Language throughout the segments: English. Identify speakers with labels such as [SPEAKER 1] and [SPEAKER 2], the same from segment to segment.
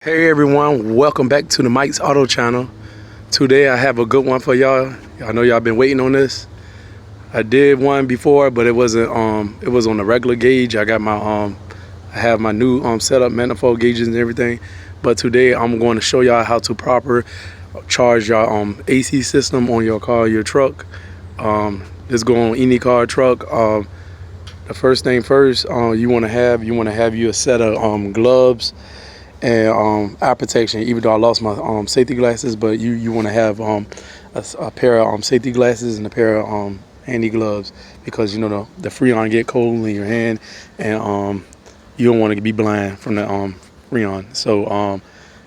[SPEAKER 1] Hey everyone, welcome back to the Mike's Auto channel. Today I have a good one for y'all. I know y'all been waiting on this. I did one before, but it wasn't it was on the regular gauge. I got my I have my new setup, manifold gauges and everything. But today I'm going to show y'all how to proper charge your AC system on your car, your truck. This go on any car, truck. The first thing first, you want to have you a set of gloves and eye protection. Even though I lost my safety glasses, but you want to have a pair of safety glasses and a pair of handy gloves, because you know the Freon get cold in your hand, and you don't want to be blind from the Freon. So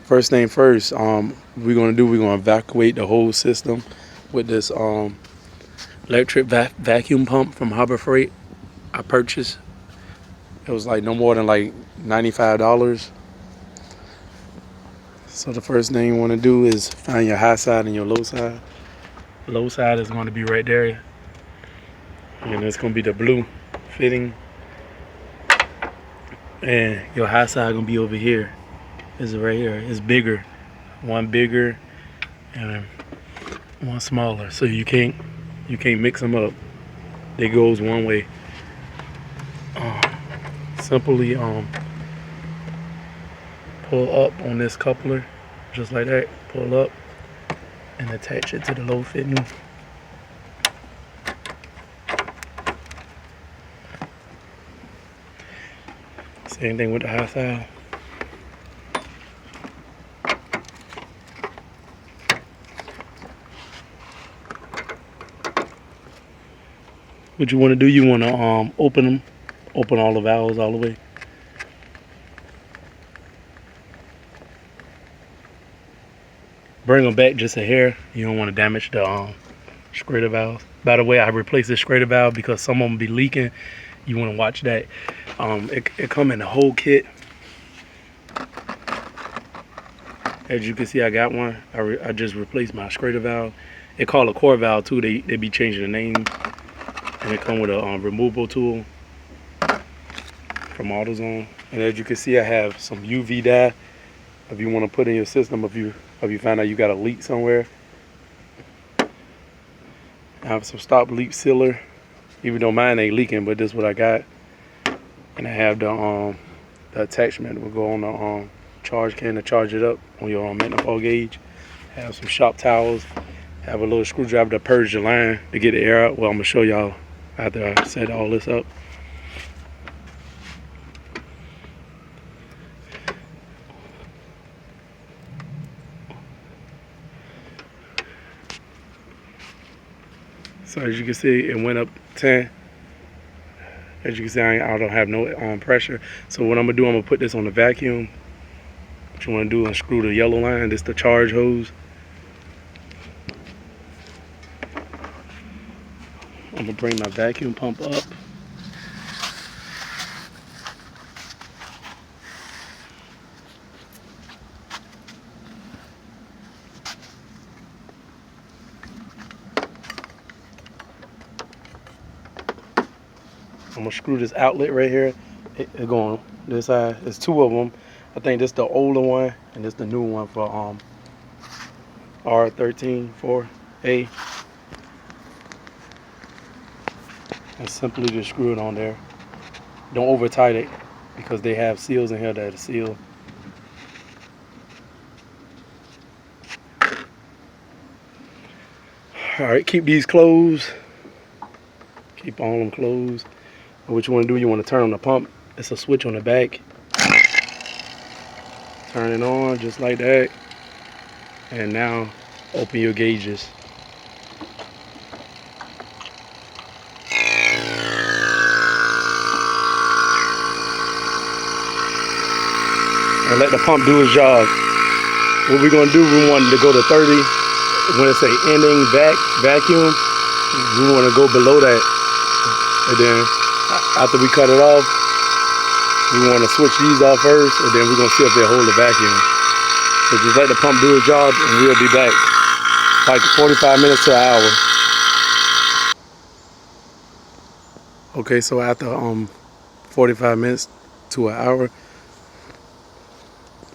[SPEAKER 1] first thing first, we're gonna evacuate the whole system with this electric vacuum pump from Harbor Freight. I purchased. It was like no more than like $95. So the first thing you want to do is find your high side and your low side. Low side is going to be right there, and it's going to be the blue fitting, and your high side going to be over here. It's right here. It's bigger, one bigger and one smaller, so you can't mix them up. They goes one way. Simply pull up on this coupler, just like that. Pull up and attach it to the low fitting. Same thing with the high side. What you want to do, you want to open all the valves all the way. Bring them back just a hair. You don't want to damage the Schrader valves. By the way, I replaced the Schrader valve because some of them be leaking. You want to watch that. It come in the whole kit. As you can see, I got one. I just replaced my Schrader valve. It called a core valve too. They be changing the name, and it come with a removable tool from AutoZone. And as you can see, I have some UV dye if you want to put in your system. If you find out you got a leak somewhere. I have some stop leak sealer, even though mine ain't leaking, but this is what I got. And I have the attachment that will go on the charge can to charge it up on your manifold gauge. I have some shop towels. I have a little screwdriver to purge the line to get the air out. Well, I'm gonna show y'all after I set all this up. So as you can see, it went up 10. As you can see, I don't have no pressure. So what I'm gonna do, I'm gonna put this on the vacuum. What you wanna do is unscrew the yellow line. This is the charge hose. I'm gonna bring my vacuum pump up. I'm gonna screw this outlet right here. It going this side. There's two of them. I think this the older one and this the new one for R134A. And simply just screw it on there. Don't over tight it, because they have seals in here that are sealed. All right, keep these closed. Keep all of them closed. And what you want to do, you want to turn on the pump. It's a switch on the back. Turn it on just like that. And now open your gauges. And let the pump do its job. What we're gonna do, we want it to go to 30. When it say ending vacuum, we want to go below that. And then after we cut it off, we want to switch these off first, and then we're gonna see if they hold the vacuum. So just let the pump do its job, and we'll be back. Like 45 minutes to an hour. Okay, so after 45 minutes to an hour,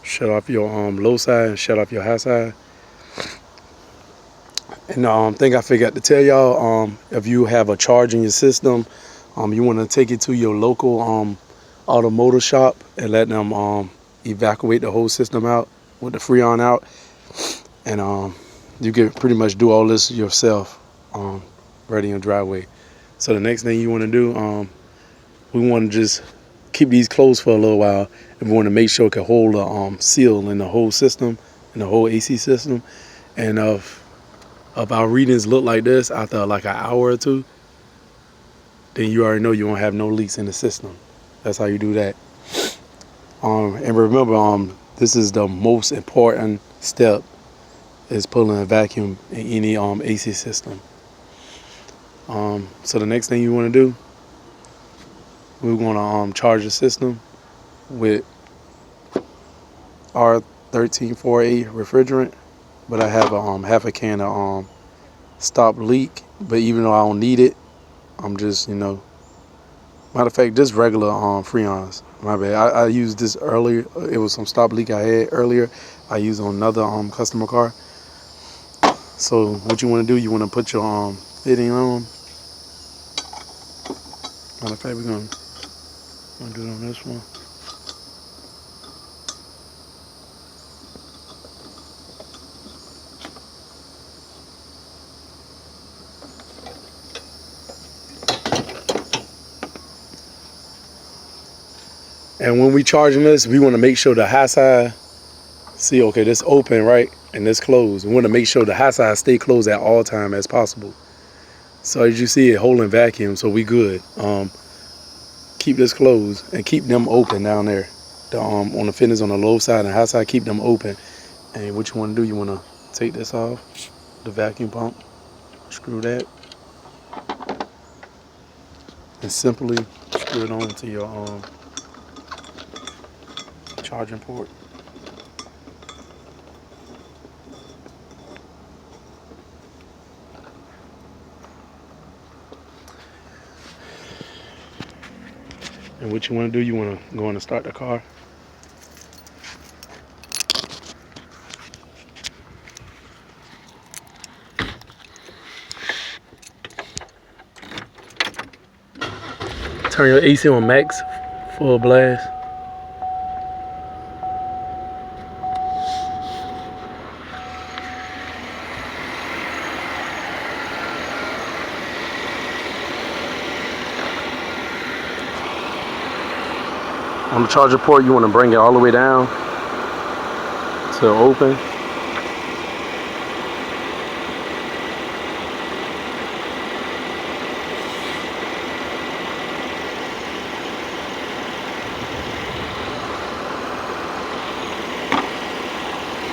[SPEAKER 1] shut off your low side and shut off your high side. And thing I forgot to tell y'all, if you have a charge in your system, you want to take it to your local automotive shop and let them evacuate the whole system out with the Freon out, and you can pretty much do all this yourself right in your driveway. So the next thing you want to do, we want to just keep these closed for a little while, and we want to make sure it can hold a seal in the whole system, in the whole AC system. And if our readings look like this after like an hour or two, then you already know you won't have no leaks in the system. That's how you do that. And remember, this is the most important step, is pulling a vacuum in any AC system. So the next thing you want to do, we're going to charge the system with R1348 refrigerant, but I have a half a can of stop leak. But even though I don't need it, I'm just, matter of fact, just regular Freons. My bad. I used this earlier. It was some stop leak I had earlier. I used on another customer car. So what you want to do, you want to put your fitting on. Matter of fact, we're gonna do it on this one. And when we charging this, we want to make sure the high side, see, okay, this open, right? And this closed. We want to make sure the high side stay closed at all time as possible. So as you see it holding vacuum, so we good. Keep this closed and keep them open down there. On the fittings on the low side and high side, keep them open. And what you want to do, you want to take this off, the vacuum pump, screw that, and simply screw it on to your charging port. And what you want to do, you want to go in and start the car. Turn your AC on max, full blast. On the charger port, you want to bring it all the way down to open.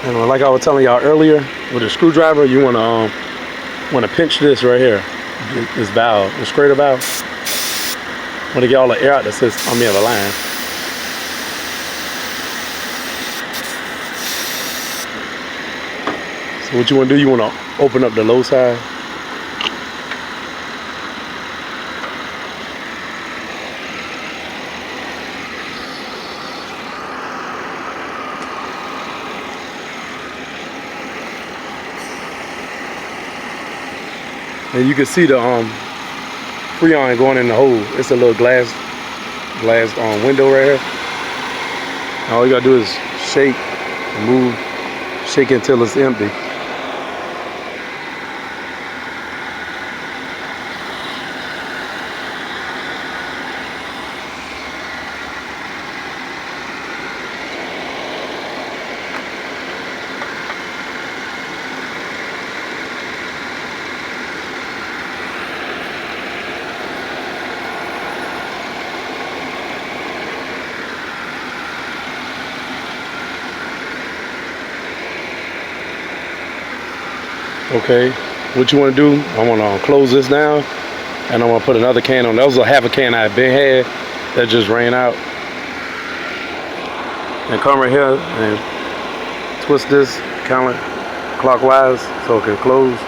[SPEAKER 1] And like I was telling y'all earlier, with a screwdriver, you want to pinch this right here, this valve, the scraper valve. Want to get all the air out the system, the line. So what you want to do, you want to open up the low side. And you can see the Freon going in the hole. It's a little glass window right here. And all you gotta do is shake and move, shake it until it's empty. Okay, what you want to do, I want to close this down, and I'm going to put another can on. That was a half a can I had been had that just ran out. And come right here and twist this counterclockwise so it can close.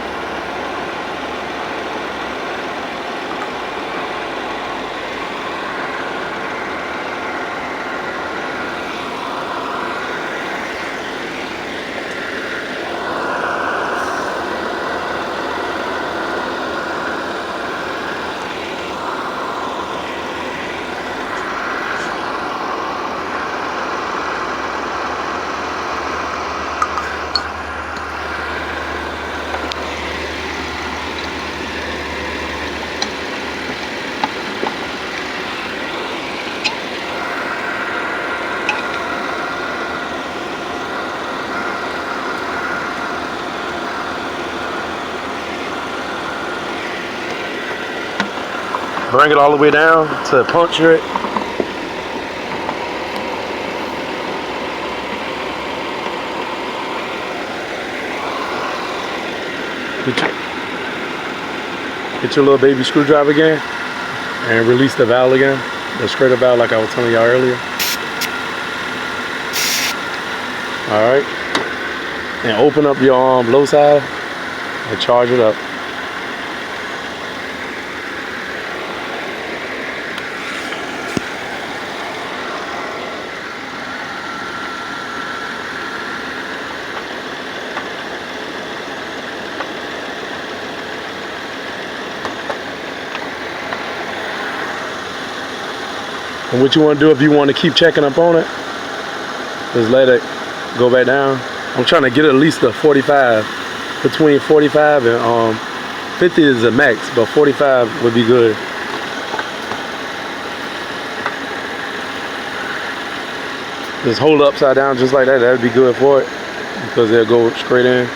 [SPEAKER 1] bring it all the way down to puncture it. Get your little baby screwdriver again and release the valve again, the straighter valve like I was telling y'all earlier. All right, and open up your low side and charge it up. And what you want to do if you want to keep checking up on it, just let it go back down. I'm trying to get at least a 45. Between 45 and 50 is the max, but 45 would be good. Just hold it upside down just like that. That'd be good for it because it'll go straight in.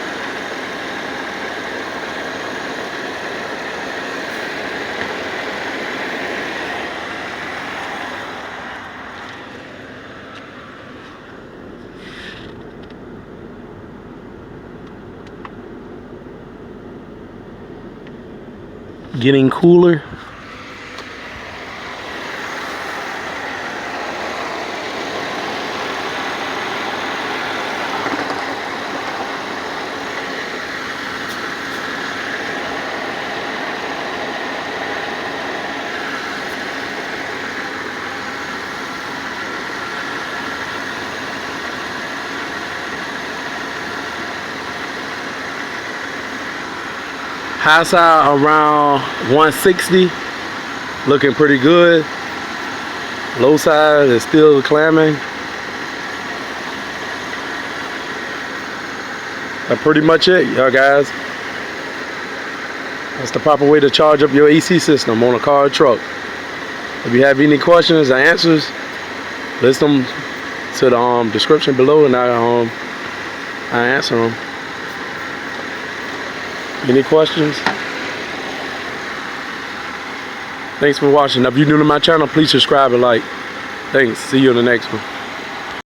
[SPEAKER 1] Getting cooler. High side around 160, looking pretty good. Low side is still clamming. That's pretty much it, y'all guys. That's the proper way to charge up your AC system on a car or truck. If you have any questions or answers, list them to the description below and I answer them. Any questions? Thanks for watching. If you're new to my channel, please subscribe and like. Thanks. See you in the next one.